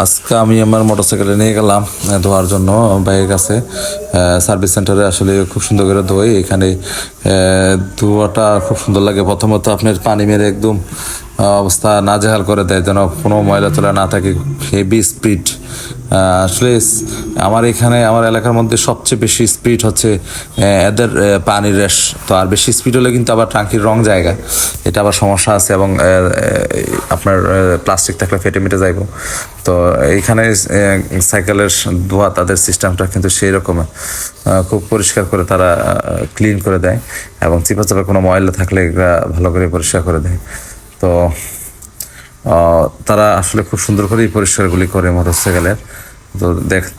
আজকে আমি আমার মোটরসাইকেলে নিয়ে গেলাম ধোয়ার জন্য ভাইয়ের কাছে। সার্ভিস সেন্টারে আসলে খুব সুন্দর করে ধোয় এখানে। ধোয়াটা খুব সুন্দর লাগে। প্রথমত আপনার পানি মেরে একদম অবস্থা নাজেহাল করে দেয়, যেন কোনো ময়লা তোলা না থাকে। হেভি স্পিড আসলে আমার এখানে আমার এলাকার মধ্যে সবচেয়ে বেশি স্পিড হচ্ছে এদের পানির রেশ। তো আর বেশি স্পিড হলে কিন্তু আবার ট্যাঙ্কির রং জায়গা, এটা আবার সমস্যা আছে। এবং আপনার প্লাস্টিক থাকলে ফেটে মেটে যাইব। তো এইখানে সাইকেলের ধোয়া তাদের সিস্টেমটা কিন্তু সেই রকমের খুব পরিষ্কার করে তারা ক্লিন করে দেয়, এবং চিপা চাপা কোনো ময়লা থাকলে এগুলা ভালো করে পরিষ্কার করে দেয়। তো তারা আসলে খুব সুন্দর করেই পরিষ্কারগুলি করে মোটরসাইকেলের। তো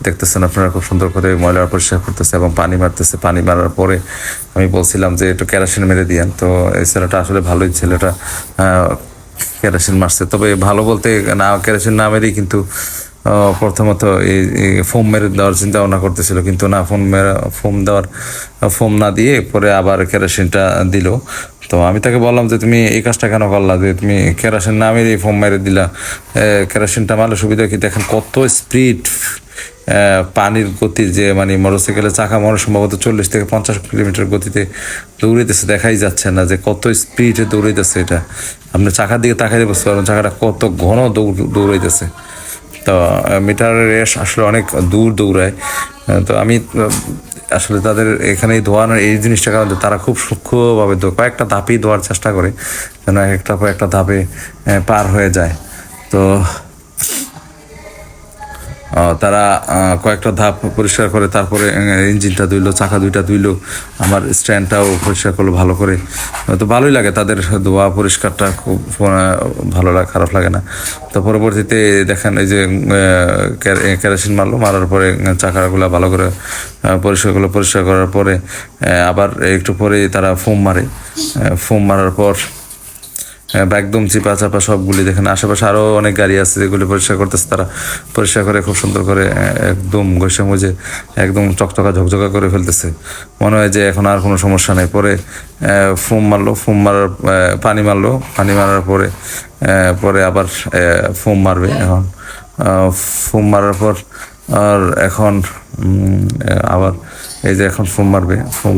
দেখতেছেন আপনারা খুব সুন্দর করে ময়লা পরিষ্কার করতেছে এবং পানি মারতেছে। পানি মারার পরে আমি বলছিলাম যে একটু কেরোসিন মেরে দিয়েন, তো এই ছেলেটা আসলে ভালোই, ছেলেটা কেরোসিন মারছে। তবে ভালো বলতে না, কেরোসিন না মেরেই কিন্তু প্রথমত এই ফোম মেরে দেওয়ার চিন্তা ভাবনা করতেছিল, কিন্তু না, ফোম না দিয়ে পরে আবার কেরোসিনটা দিল। তো আমি তাকে বললাম যে তুমি এই কাজটা কেন করলা, যে তুমি কেরোসিন না মেরে ফোম মেরে দিলা। কেরোসিনটা মারলে সুবিধা কি, দেখেন কত স্পিড পানির গতি, যে মানে মোটরসাইকেলের চাকা মনে সম্ভবত 40 থেকে 50 কিলোমিটার গতিতে দৌড়াইতেছে। দেখাই যাচ্ছে না যে কত স্পিডে দৌড়াইতেছে। এটা আপনি চাকার দিকে তাকাইলে বুঝতে পারবেন চাকাটা কত ঘন দৌড়াইতেছে। তো মিটারের রেস আসলে অনেক দূর দৌড়ায়। তো আমি আসলে তাদের এখানে ধোয়ানোর এই জিনিসটা কারণ তারা খুব সূক্ষ্মভাবে কয়েকটা ধাপেই ধোয়ার চেষ্টা করে, যেন একটা পর একটা ধাপে পার হয়ে যায়। তো তারা কয়েকটা ধাপ পরিষ্কার করে তারপরে ইঞ্জিনটা ধুইলো, চাকা দুইটা ধুইলো, আমার স্ট্যান্ডটাও পরিষ্কার করলো ভালো করে। তো ভালোই লাগে তাদের ধোয়া পরিষ্কারটা, খুব ভালো লাগে, খারাপ লাগে না। তো পরবর্তীতে দেখেন এই যে কেরোসিন মারার পরে চাকাগুলো ভালো করে পরিষ্কার করার পরে আবার একটু পরে তারা ফোম মারার পর একদম চিপা চাপা সবগুলি দেখেন। আশেপাশে আরও অনেক গাড়ি আছে যেগুলি পরিষ্কার করতেছে, তারা পরিষ্কার করে খুব সুন্দর করে একদম ঘষে মুজে একদম চকচকা ঝকঝকা করে ফেলতেছে। মনে হয় যে এখন আর কোনো সমস্যা নেই। পরে পানি মারার পরে আবার ফোম মারবে। এখন ফোম মারার পর আর এখন আবার এই যে এখন ফোম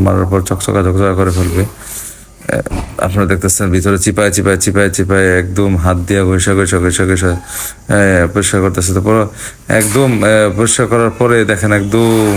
মারার পর চকচকা ঝকঝকা করে ফেলবে। আপনারা দেখতেছেন ভিতরে চিপায় একদম হাত দিয়ে ঘষা পরিষ্কার করতেছে। তারপর একদম পরিষ্কার করার পরে দেখেন একদম